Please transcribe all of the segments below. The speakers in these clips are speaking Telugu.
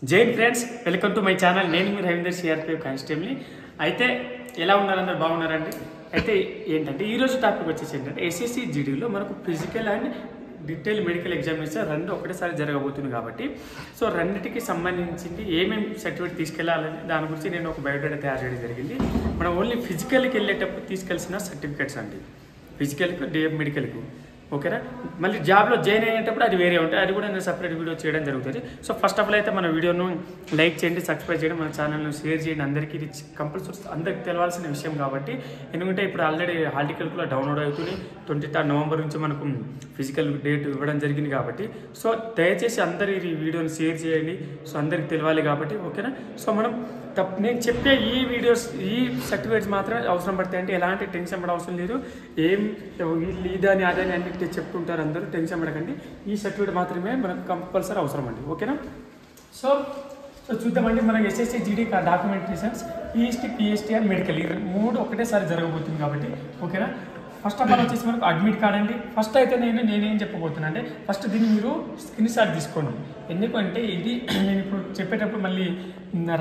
జై friends, welcome to my channel. నేను మీ రవీందర్ సిఆర్పిఎఫ్ కానిస్టేబుల్ని. అయితే ఎలా ఉన్నారందరూ? బాగున్నారండి. అయితే ఏంటంటే ఈరోజు టాపిక్ వచ్చేసి ఏంటంటే ఎస్ఎస్సి జీడీలో మనకు physical and detail medical examination రెండు ఒకటేసారి జరగబోతుంది కాబట్టి సో రెండింటికి సంబంధించింది ఏమేమి సర్టిఫికేట్ తీసుకెళ్లాలని దాని గురించి నేను ఒక బయోడేటా తయారు చేయడం జరిగింది. మనం ఓన్లీ ఫిజికల్కి వెళ్ళేటప్పుడు తీసుకెళ్సిన సర్టిఫికేట్స్ అండి, ఫిజికల్కు మెడికల్కు. ఓకేనా? మళ్ళీ జాబ్లో జాయిన్ అయ్యేటప్పుడు అది వేరే ఉంటాయి, అది కూడా నేను సపరేట్ వీడియో చేయడం జరుగుతుంది. సో ఫస్ట్ ఆఫ్ ఆల్ అయితే మన వీడియోను లైక్ చేయండి, సబ్స్క్రైబ్ చేయండి, మన ఛానల్ను షేర్ చేయండి. అందరికీ ఇది కంపల్సరీ అందరికి తెలవాల్సిన విషయం కాబట్టి. ఎందుకంటే ఇప్పుడు ఆల్రెడీ హాల్ టికెట్ కూడా డౌన్లోడ్ అవుతుంది. 23 నవంబర్ నుంచి మనకు ఫిజికల్ డేట్ ఇవ్వడం జరిగింది కాబట్టి సో దయచేసి అందరు ఈ వీడియోని షేర్ చేయండి. సో అందరికి తెలవాలి కాబట్టి. ఓకేనా? సో మనం నేను చెప్పే ఈ వీడియోస్, ఈ సర్టిఫికేట్స్ మాత్రమే అవసరం పడతాయి. అంటే ఎలాంటి టెన్షన్ పడ అవసరం లేదు. ఏం ఇదని అదని అన్నిటి చెప్తుంటారు అందరూ, టెన్షన్ పడకండి. ఈ సర్టిఫికేట్ మాత్రమే మనకు కంపల్సరీ అవసరం అండి. ఓకేనా? సో చూద్దామండి. మనం SSC GD documentations, PST, PST and medical ఈ మూడు ఒకటేసారి జరగబోతుంది కాబట్టి. ఓకేనా? ఫస్ట్ ఆఫ్ ఆల్ వచ్చేసి మనకు అడ్మిట్ కార్డ్ అండి. ఫస్ట్ అయితే నేనేం చెప్పబోతున్నా అంటే ఫస్ట్ దీన్ని మీరు స్క్రీన్ షాట్ తీసుకోండి. ఎందుకంటే ఇది నేను ఇప్పుడు చెప్పేటప్పుడు మళ్ళీ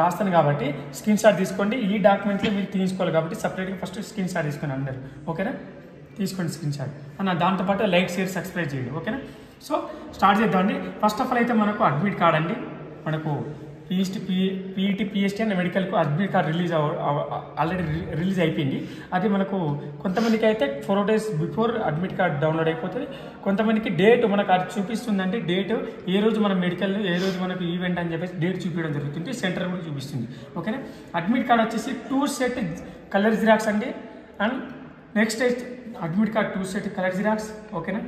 రాస్తాను కాబట్టి స్క్రీన్ షాట్ తీసుకోండి. ఈ డాక్యుమెంట్లో మీరు తీసుకోవాలి కాబట్టి సపరేట్గా ఫస్ట్ స్క్రీన్ షాట్ తీసుకోండి అందరు. ఓకేనా? తీసుకోండి స్క్రీన్ షాట్. దాంతోపాటు లైక్, షేర్, సబ్స్క్రైబ్ చేయండి. ఓకేనా? సో స్టార్ట్ చేద్దామండి. ఫస్ట్ ఆఫ్ ఆల్ అయితే మనకు అడ్మిట్ కార్డ్ అండి. మనకు పీఈటీ, పిఎస్టీ అండ్ మెడికల్కు అడ్మిట్ కార్డ్ ఆల్రెడీ రిలీజ్ అయిపోయింది. అది మనకు కొంతమందికి అయితే 4 days before admit card download అయిపోతుంది. కొంతమందికి డేట్ మనకు అది చూపిస్తుందంటే డేట్ ఏ రోజు మన మెడికల్, ఏ రోజు మనకు ఈవెంట్ అని చెప్పేసి డేట్ చూపించడం జరుగుతుంది. సెంటర్ కూడా చూపిస్తుంది. ఓకేనా? అడ్మిట్ కార్డ్ వచ్చేసి 2 set కలర్ జిరాక్స్ అండి. And next admit card 2 set colour xerox. ఓకేనా?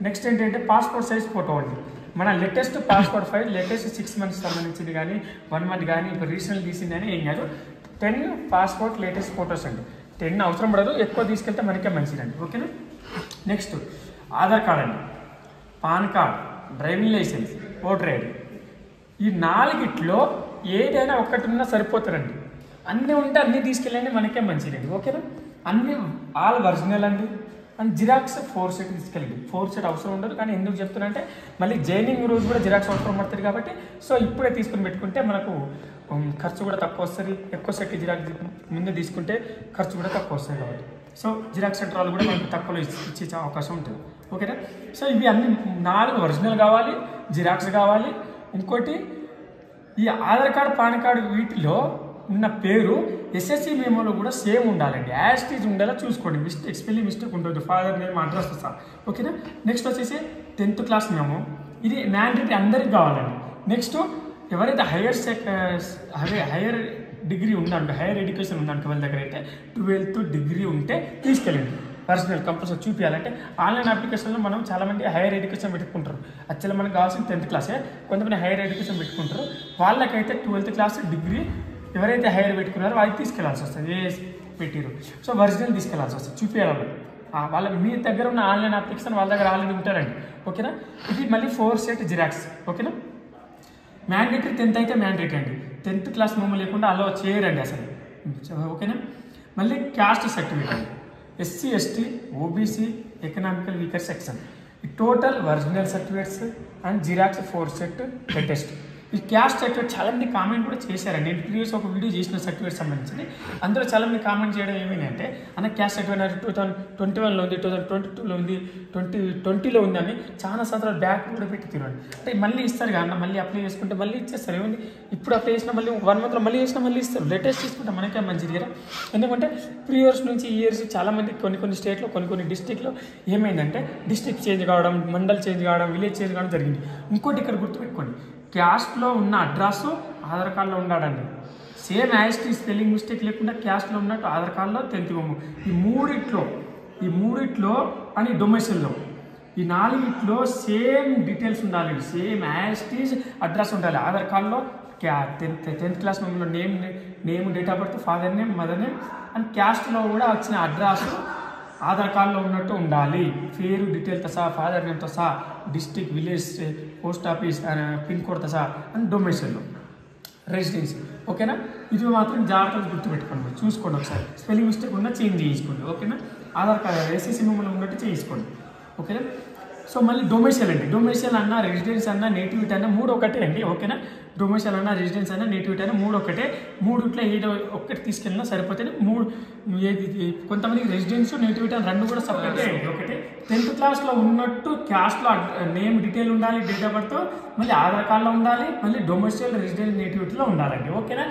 నెక్స్ట్ ఏంటంటే పాస్పోర్ట్ సైజ్ ఫోటో అండి. మన latest passport file, latest 6 months సంబంధించింది కానీ 1 month కానీ ఇప్పుడు రీసెంట్ తీసింది అని ఏం కాదు. 10 పాస్పోర్ట్ లేటెస్ట్ ఫొటోస్ అండి. 10 అవసరం పడదు, ఎక్కువ తీసుకెళ్తే మనకే మంచిదండి. ఓకేనా? నెక్స్ట్ ఆధార్ కార్డ్ అండి, PAN card, driving licence, voter ID. ఈ 4 ఏదైనా ఒక్కటి ఉన్నా సరిపోతారండి. అన్నీ ఉంటే అన్నీ తీసుకెళ్ళండి, మనకే మంచిదండి. ఓకేనా? అన్నీ ఆల్ ఒరిజినల్ అండి. అండ్ జిరాక్స్ 4 set తీసుకెళ్ళండి. 4 set అవసరం ఉండదు, కానీ ఎందుకు చెప్తున్నా అంటే మళ్ళీ జాయినింగ్ రోజు కూడా జిరాక్స్ అవసరం పడుతుంది కాబట్టి సో ఇప్పుడే తీసుకుని పెట్టుకుంటే మనకు ఖర్చు కూడా తక్కువ వస్తుంది. ఎక్కువ సెట్ జిరాక్స్ ముందే తీసుకుంటే ఖర్చు కూడా తక్కువ వస్తుంది కాబట్టి సో జిరాక్స్ సెంటర్ వాళ్ళు కూడా మనకు తక్కువలో ఇచ్చే అవకాశం ఉంటుంది. ఓకేనా? సో ఇవి అన్ని 4 ఒరిజినల్ కావాలి, జిరాక్స్ కావాలి. ఇంకోటి ఈ ఆధార్ కార్డు, పాన్ కార్డు వీటిలో ఉన్న పేరు ఎస్ఎస్సి మెమోలో కూడా సేమ్ ఉండాలండి. యాస్టీజ్ ఉండేలా చూసుకోండి. స్పెల్లింగ్ మిస్టేక్ ఉంటుంది. ఫాదర్ నేమ్, అడ్రస్ వస్తా. ఓకేనా? నెక్స్ట్ వచ్చేసి 10th class మెమో. ఇది మ్యాండేటరీ అందరికి కావాలండి. నెక్స్ట్ ఎవరైతే హైయర్ డిగ్రీ ఉందంటే, హైయర్ ఎడ్యుకేషన్ ఉందంటే వాళ్ళ దగ్గర అయితే 12th degree ఉంటే తీసుకెళ్ళండి. పర్సనల్ కంపల్సరీ చూపించాలంటే ఆన్లైన్ అప్లికేషన్లో మనం చాలామంది హైయర్ ఎడ్యుకేషన్ పెట్టుకుంటారు. యాక్చువల్లీ మనకు కావాల్సిన 10th class. కొంతమంది హైయర్ ఎడ్యుకేషన్ పెట్టుకుంటారు. వాళ్ళకైతే 12th class డిగ్రీ ఎవరైతే హైయర్ పెట్టుకున్నారో అది తీసుకెళ్లాల్సి వస్తుంది. ఏ పెట్టిరు సో ఒరిజినల్ తీసుకెళ్లాల్సి వస్తుంది, చూపించాలి. వాళ్ళ మీ దగ్గర ఉన్న ఆన్లైన్ అప్లికేషన్ వాళ్ళ దగ్గర ఆల్రెడీ ఉంటారండి. ఓకేనా? ఇది మళ్ళీ 4 set జిరాక్స్. ఓకేనా? మ్యాండేటరీ 10th అయితే మ్యాండేటరీ అండి. 10th class మెమో లేకుండా అలో చేయరండి అసలు. ఓకేనా? మళ్ళీ క్యాస్ట్ సర్టిఫికేట్ అండి. SC, ST, OBC, economical weaker section. ఈ total original certificates and xerox 4 set latest. ఈ క్యాస్ట్ సర్టిఫికేట్ చాలామంది కామెంట్ కూడా చేశారండి. నేను ప్రీవియస్ ఒక వీడియో చేసిన సర్టిఫికేట్ సంబంధించి అందులో చాలామంది కామెంట్ చేయడం ఏమైందంటే అన్న క్యాస్ట్ సర్టిఫికేట్ 2021లో ఉంది, 2022లో ఉంది, 2020లో ఉంది అని చాలా సంవత్సరాలు బ్యాక్ కూడా పెట్టి తిరగండి. అంటే మళ్ళీ ఇస్తారు కదా, మళ్ళీ అప్లై చేసుకుంటే మళ్ళీ ఇచ్చేస్తారు. ఏమండి ఇప్పుడు అప్లై చేసినా మళ్ళీ 1 monthలో మళ్ళీ చేసినా మళ్ళీ ఇస్తారు. లేటెస్ట్ తీసుకుంటే మనకే మంచిది కదా. ఎందుకంటే ప్రీవియస్ నుంచి ఈ ఇయర్స్ చాలామంది కొన్ని స్టేట్లో, కొన్ని డిస్ట్రిక్ట్లో ఏమైందంటే డిస్ట్రిక్ట్ చేంజ్ కావడం, మండల్ చేంజ్ కావడం, విలేజ్ చేంజ్ కావడం జరిగింది. ఇంకోటి ఇక్కడ గుర్తుపెట్టుకోండి, క్యాస్ట్లో ఉన్న అడ్రస్ ఆధార్ కార్డులో ఉన్నాడండి. సేమ్ యాస్టీ స్పెల్లింగ్ మిస్టేక్ లేకుండా క్యాస్ట్లో ఉన్నట్టు ఆధార్ కార్డులో 10th మెమో. ఈ మూడిట్లో అని డొమైసిల్లో ఈ 4 సేమ్ డీటెయిల్స్ ఉండాలి. సేమ్ యాస్టీస్ అడ్రస్ ఉండాలి. ఆధార్ కార్డులో 10th class మెమోలో name, date of birth, father name, mother name and క్యాస్ట్లో కూడా వచ్చిన అడ్రస్ ఆధార్ కార్డులో ఉన్నట్టు ఉండాలి. పేరు డీటెయిల్తో సహా, ఫాదర్ నేమ్తో సహా, district, village, post office, pin కోడ్తో సహా అండ్ డొమైసిల్లో రెసిడెన్సీ. ఓకేనా? ఇది మాత్రం జాగ్రత్తగా గుర్తుపెట్టుకోండి. చూసుకోండి ఒకసారి. స్పెల్లింగ్ మిస్టేక్ ఉన్నా చేంజ్ చేసుకోండి. ఓకేనా? ఆధార్ కార్డు ఎస్ఎస్సి మెమోలో ఉన్నట్టు చేసుకోండి. ఓకేనా? సో మళ్ళీ డొమిషియల్ అండి, డొమిషియల్ అన్న రెసిడెన్స్ అన్న నేటివిటీ అన్న మూడు ఒకటే అండి, ఓకేనా. డొమిషియల్ అన్న రెసిడెన్స్ అన్న నేటివిటీ అన్న మూడు ఒకటే, మూడుట్లో ఏదో ఒక్కటి తీసుకెళ్ళినా సరిపోతుంది. ఏది కొంతమందికి రెసిడెన్స్ నేటివిటీ అని రెండు కూడా సపరేటే అండి, ఒకటే. 10th క్లాస్లో ఉన్నట్టు క్యాస్ట్లో నేమ్ డీటెయిల్ ఉండాలి, డేట్ ఆఫ్ బర్త్ మళ్ళీ ఆధార్ కార్డులో ఉండాలి, మళ్ళీ డొమిషియల్ రెసిడెన్స్ నేటివిటీలో ఉండాలండి, ఓకేనా.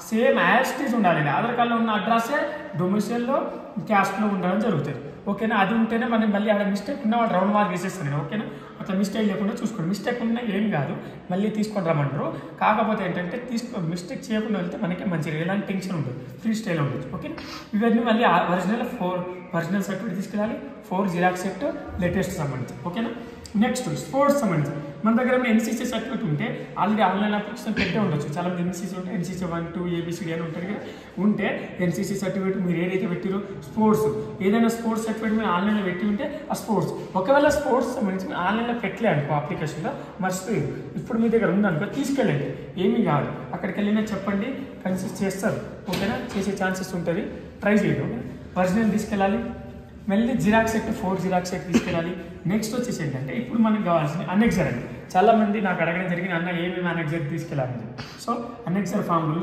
సేమ్ యాజ్ ఇట్ ఈజ్ ఉండాలండి, ఆధార్ కార్డులో ఉన్న అడ్రస్సే డొమిషియల్లో క్యాస్ట్లో ఉండడం జరుగుతుంది, ఓకేనా. అది ఉంటేనే మనం మళ్ళీ అక్కడ మిస్టేక్ ఉన్న వాళ్ళు రౌండ్ మార్క్ వేసేస్తాను, ఓకేనా. అట్లా మిస్టేక్ లేకుండా చూసుకోండి, మిస్టేక్ ఉన్నా ఏం కాదు, మళ్ళీ తీసుకొని రమ్మంటారు. కాకపోతే ఏంటంటే మిస్టేక్ చేయకుండా వెళ్తే మనకి మంచిగా ఎలాంటి టెన్షన్ ఉంటుంది, ఫ్రీ స్టైల్ ఉండొచ్చు, ఓకేనా. ఇవన్నీ మళ్ళీ ఒరిజినల్ సర్టిఫికేట్ తీసుకెళ్ళాలి, 4 జిరాక్స్ సెట్ లేటెస్ట్ సంబంధించి, ఓకేనా. నెక్స్ట్ స్పోర్ట్స్ సంబంధించి మన దగ్గర ఎన్సీసీ సర్టిఫికేట్ ఉంటే ఆల్రెడీ ఆన్లైన్ అప్లికేషన్ పెట్టే ఉండొచ్చు. చాలా మంది ఎన్సీసీ ఉంటే ఎన్సీసీ 1, 2 ABCD అని ఉంటుంది కదా, ఉంటే ఎన్సీసీ సర్టిఫికేట్ మీరు ఏదైతే పెట్టిరో స్పోర్ట్స్ ఏదైనా స్పోర్ట్స్ సర్టిఫికేట్ మీరు ఆన్లైన్లో పెట్టి ఉంటే ఆ స్పోర్ట్స్, ఒకవేళ స్పోర్ట్స్ సంబంధించి మీరు ఆన్లైన్లో పెట్టలే అనుకో అప్లికేషన్లో మర్చిపోయారు, ఇప్పుడు మీ దగ్గర ఉందనుకో తీసుకెళ్ళండి, ఏమీ కాదు. అక్కడికి వెళ్ళినా చెప్పండి, కన్సిస్ట్ చేస్తారు, ఓకేనా. చేసే ఛాన్సెస్ ఉంటుంది, ట్రై చేయండి, ఓకే. ఒరిజినల్ తీసుకెళ్ళాలి, మళ్ళీ జిరాక్స్ సెట్ 4 జిరాక్స్ సెట్ తీసుకెళ్ళాలి. నెక్స్ట్ వచ్చేసి ఏంటంటే ఇప్పుడు మనకు కావాల్సింది అనెక్సర్ అండి. చాలామంది నాకు అడగడం జరిగింది, అన్న ఏమేమి అనెక్సర్ తీసుకెళ్ళాలని. సో అనెక్సర్ ఫామ్లు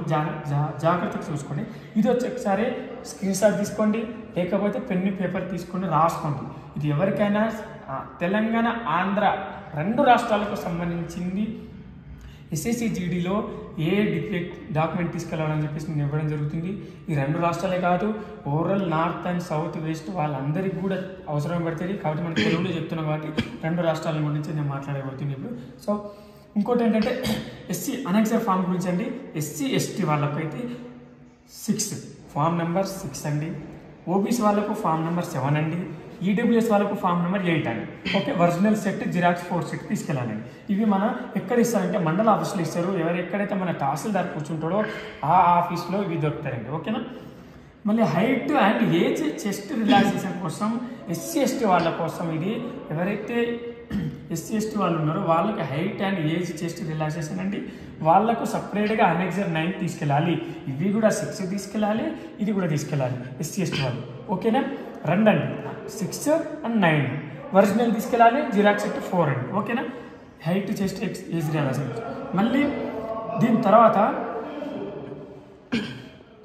జాగ్రత్తగా చూసుకోండి. ఇది వచ్చి ఒకసారి స్క్రీన్ షాట్ తీసుకోండి, లేకపోతే పెన్ను పేపర్ తీసుకొని రాసుకోండి. ఇది ఎవరికైనా తెలంగాణ ఆంధ్ర 2 రాష్ట్రాలకు సంబంధించింది ఎస్ఎస్సి జీడీలో ఏ డాక్యుమెంట్ తీసుకెళ్ళాలని చెప్పేసి నేను ఇవ్వడం జరుగుతుంది. ఈ 2 రాష్ట్రాలే కాదు, overall north and south west వాళ్ళందరికీ కూడా అవసరం పడుతుంది. కాబట్టి మనం తెలుగులో చెప్తున్నాం కాబట్టి 2 రాష్ట్రాల గురించి నేను మాట్లాడబోతుంది ఇప్పుడు. సో ఇంకోటి ఏంటంటే ఎస్సీ అనెక్సర్ ఫామ్ గురించి అండి. ఎస్సీ ఎస్టీ వాళ్ళకైతే 6 ఫామ్ నెంబర్ 6 అండి, ఓబీసీ వాళ్ళకు ఫామ్ నెంబర్ 7 అండి, ఈడబ్ల్యూఎస్ వాళ్ళకు ఫామ్ నెంబర్ 8 అండి, okay. Original set xerox 4 set తీసుకెళ్ళాలండి. ఇవి మన ఎక్కడ ఇస్తారంటే మండల ఆఫీస్లో ఇస్తారు, ఎక్కడైతే మన తహసీల్దార్ కూర్చుంటాడో ఆ ఆఫీస్లో ఇవి దొరుకుతాయండి, ఓకేనా. మళ్ళీ height and age chest relaxation కోసం ఎస్సీ ఎస్టీ వాళ్ళ కోసం ఇది ఎవరైతే ఎస్సీ ఎస్టీ వాళ్ళు ఉన్నారో వాళ్ళకి height and age chest relaxation అండి. వాళ్ళకు సపరేట్గా అనెక్సర్ 9 తీసుకెళ్ళాలి, ఇవి కూడా 6 తీసుకెళ్ళాలి, ఇది కూడా తీసుకెళ్ళాలి ఎస్సీ ఎస్టీ వాళ్ళు, ఓకేనా. రెండండి 6 and 9 ఒరిజినల్ తీసుకెళ్ళాలి, జిరాక్స్ సెట్ 4 అండి, ఓకేనా. Height chest age relaxation. మళ్ళీ దీని తర్వాత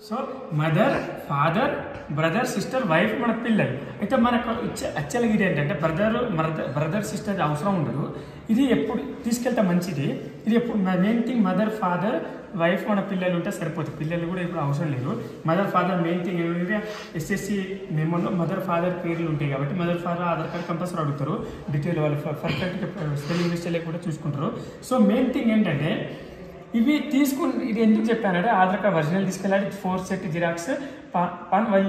so mother father brother sister wife మన పిల్లలు అయితే మనకు యాక్చువల్గా ఇది ఏంటంటే బ్రదర్ సిస్టర్ అవసరం ఉండదు. ఇది ఎప్పుడు తీసుకెళ్తే మంచిది. ఇది ఎప్పుడు main thing mother father wife మన పిల్లలు ఉంటే సరిపోతుంది. పిల్లలు కూడా ఇప్పుడు అవసరం లేదు. మదర్ ఫాదర్ మెయిన్ థింగ్ ఏంటంటే ఎస్ఎస్సి మెమోలో మదర్ ఫాదర్ పేర్లు ఉంటాయి కాబట్టి mother father Aadhaar card compulsory అడుగుతారు. డీటెయిల్ వాళ్ళు పర్ఫెక్ట్గా స్పెల్లింగ్ మిస్టేక్ కూడా చూసుకుంటారు. సో మెయిన్ థింగ్ ఏంటంటే ఇవి తీసుకుని ఇది ఎందుకు చెప్పానంటే ఆధార్ కార్డ్ ఒరిజినల్ తీసుకెళ్ళాలి, 4 సెట్ జిరాక్స్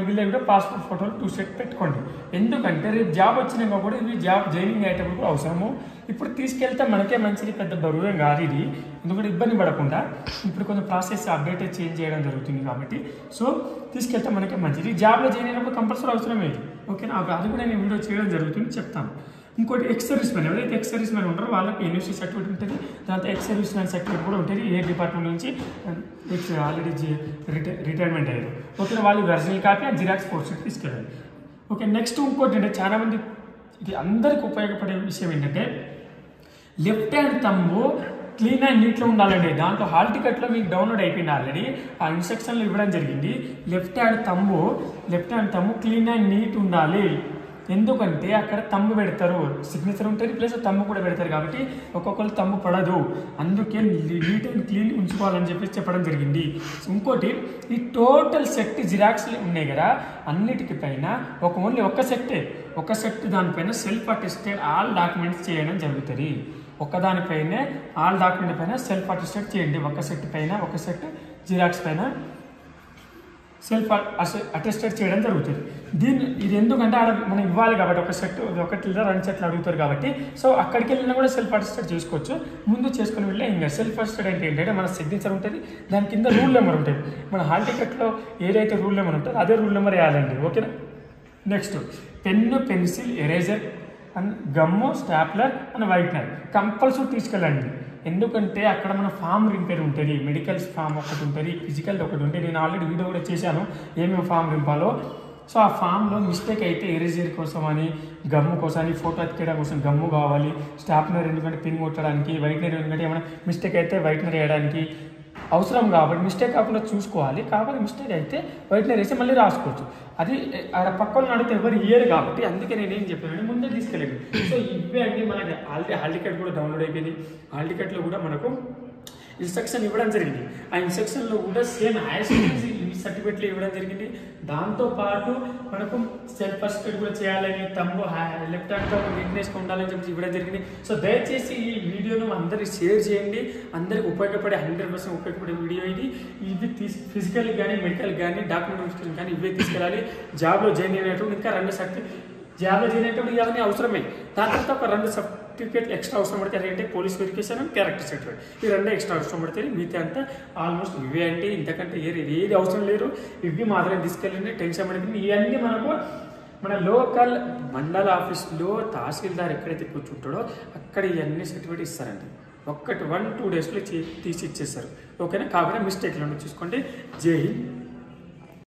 వీళ్ళే కూడా పాస్పోర్ట్ ఫోటోలు 2 సెట్ పెట్టుకోండి. ఎందుకంటే రేపు జాబ్ వచ్చినాక కూడా ఇవి జాబ్ జాయినింగ్ అయ్యేటప్పుడు కూడా అవసరము. ఇప్పుడు తీసుకెళ్తే మనకే మంచిది, పెద్ద బరువేం కాదు ఇది. ఎందుకంటే ఇబ్బంది పడకుండా ఇప్పుడు కొంచెం ప్రాసెస్ అప్డేట్ చేంజ్ చేయడం జరుగుతుంది కాబట్టి సో తీసుకెళ్తే మనకే మంచిది. జాబ్లో జాయిన్ అయినప్పుడు కంపల్సరీ అవసరమే ఇది, ఓకేనా. అది కూడా నేను వీడియో చేయడం జరుగుతుంది, చెప్తాను. ఇంకోటి ఎక్స్ సర్వీస్ మ్యాన్, ఎవరైతే ఎక్స్ సర్వీస్ మ్యాన్ ఉంటారో వాళ్ళకి యూనివర్సిటీ సర్టిఫికేట్ ఉంటుంది, దాంతో ఎక్స్ సర్వీస్ మ్యాన్ సర్టిఫికేట్ కూడా ఉంటుంది. ఏ డిపార్ట్మెంట్ నుంచి ఆల్రెడీ రిటైర్మెంట్ అయ్యారు, ఓకే. వాళ్ళు original copy and xerox 4 set తీసుకెళ్ళాలి, ఓకే. నెక్స్ట్ ఇంకోటి అంటే చాలా మంది ఇది అందరికి ఉపయోగపడే విషయం ఏంటంటే left hand thumb clean and నీట్లో ఉండాలండి. దాంట్లో హాల్ టికెట్లో మీకు డౌన్లోడ్ అయిపోయింది ఆల్రెడీ, ఆ ఇన్స్ట్రక్షన్లు ఇవ్వడం జరిగింది. Left hand thumb clean and neat ఉండాలి. ఎందుకంటే అక్కడ తమ్ము పెడతారు, సిగ్నేచర్ ఉంటుంది ప్లస్ తమ్ము కూడా పెడతారు కాబట్టి ఒక్కొక్కరు తమ్ము పడదు. అందుకే నీట్ అండ్ క్లీన్ ఉంచుకోవాలని చెప్పి చెప్పడం జరిగింది. ఇంకోటి ఈ టోటల్ సెట్ జిరాక్స్ ఉన్నాయి కదా అన్నిటికి పైన ఓన్లీ ఒక సెట్ దానిపైన సెల్ఫ్ అటెస్టెడ్ ఆల్ డాక్యుమెంట్స్ చేయడం జరుగుతుంది. ఒకదానిపైనే ఆల్ డాక్యుమెంట్ పైన సెల్ఫ్ అటెస్టెడ్ చేయండి. ఒక సెట్ పైన ఒక సెట్ జిరాక్స్ పైన సెల్ఫ్ అటెస్టెడ్ చేయడం జరుగుతుంది. ఇది ఎందుకంటే ఆడ మనం ఇవ్వాలి కాబట్టి ఒక సెట్ 1 లేదా 2 సెట్లు అడుగుతారు కాబట్టి సో అక్కడికి వెళ్ళినా కూడా సెల్ఫ్ అటెస్టెడ్ చేసుకోవచ్చు. ముందు చేసుకుని వెళ్ళే ఇంకా సెల్ఫ్ అటెస్టెడ్ అంటే ఏంటంటే మన సిగ్నేచర్ ఉంటుంది, దాని కింద రూల్ నెంబర్ ఉంటుంది. మన హాల్ టికెట్లో ఏదైతే రూల్ నెంబర్ ఉంటుందో అదే రూల్ నెంబర్ వేయాలండి, ఓకేనా. Next pen, pencil, eraser and gum, stapler and whitener compulsory తీసుకెళ్ళండి. ఎందుకంటే అక్కడ మన ఫామ్ రింపేర్ ఉంటుంది, మెడికల్స్ ఫామ్ ఒకటి ఉంటుంది, ఫిజికల్ ఒకటి ఉంటుంది. నేను ఆల్రెడీ వీడియో కూడా చేశాను ఏమేమి ఫామ్ రింపాలో. సో ఆ ఫామ్లో మిస్టేక్ అయితే ఎరేజర్ కోసం అని గమ్ము కోసం అని ఫోటో ఎత్తికేయడం కోసం గమ్ము కావాలి, స్టాప్నర్ ఎందుకంటే పిన్ కొట్టడానికి, వైట్నర్ ఎందుకంటే ఏమైనా మిస్టేక్ అయితే వైట్నర్ వేయడానికి అవసరం కాబట్టి మిస్టేక్ కాకుండా చూసుకోవాలి. కాకపోతే మిస్టేక్ అయితే వైట్నర్ వేసి మళ్ళీ రాసుకోవచ్చు. అది పక్కన నడితే ఎవరు ఇయ్యరు కాబట్టి అందుకే నేనేం చెప్పానంటే ముందే తీసుకెళ్ళాను. సో ఇవే అండి మనకి ఆల్రెడీ హాల్ టికెట్ కూడా డౌన్లోడ్ అయిపోయింది. హాల్ టికెట్లో కూడా మనకు ఇన్స్ట్రక్షన్ ఇవ్వడం జరిగింది. ఆ ఇన్స్ట్రక్షన్లో కూడా సేమ్ యాజ్ సర్టిఫికెట్లు ఇవ్వడం జరిగింది. దాంతోపాటు మనకు సెల్ఫ్ ఫస్ట్ ఎయిడ్ కూడా చేయాలని, తమ్ము లెఫ్ట్ హ్యాండ్తో నీట్నెస్గా ఉండాలని చెప్పి ఇవ్వడం జరిగింది. సో దయచేసి ఈ వీడియోను అందరికి షేర్ చేయండి. అందరికి ఉపయోగపడే 100% ఉపయోగపడే వీడియో ఇది. ఇవి ఫిజికల్ కానీ మెడికల్ కానీ డాక్యుమెంట్ కానీ ఇవే తీసుకెళ్ళాలి. జాబ్లో జాయిన్ అయినప్పుడు ఇంకా 2 జాబ్లో జాయిన్ అయినప్పుడు ఇవన్నీ అవసరమే. దాని తర్వాత ఒక 2 సర్టిఫికేట్ ఎక్స్ట్రా అవసరం పడతాయి. అంటే police verification and character certificate, ఈ 2 ఎక్స్ట్రా అవసరం పడతాయి. మిగతా అంతా ఆల్మోస్ట్ ఇవే అంటే ఇంతకంటే ఏది అవసరం లేదు. ఇవి మాత్రం తీసుకెళ్ళండి, టెన్షన్ పడుతుంది. ఇవన్నీ మనకు మన లోకల్ మండల ఆఫీస్లో తహసీల్దార్ ఎక్కడైతే కూర్చుంటాడో అక్కడ ఇవన్నీ సర్టిఫికేట్ ఇస్తారండి. 1-2 డేస్లో తీసి ఇచ్చేస్తారు. ఓకేనా? కాకుండా మిస్టేక్లను చూసుకోండి. జై హింద్.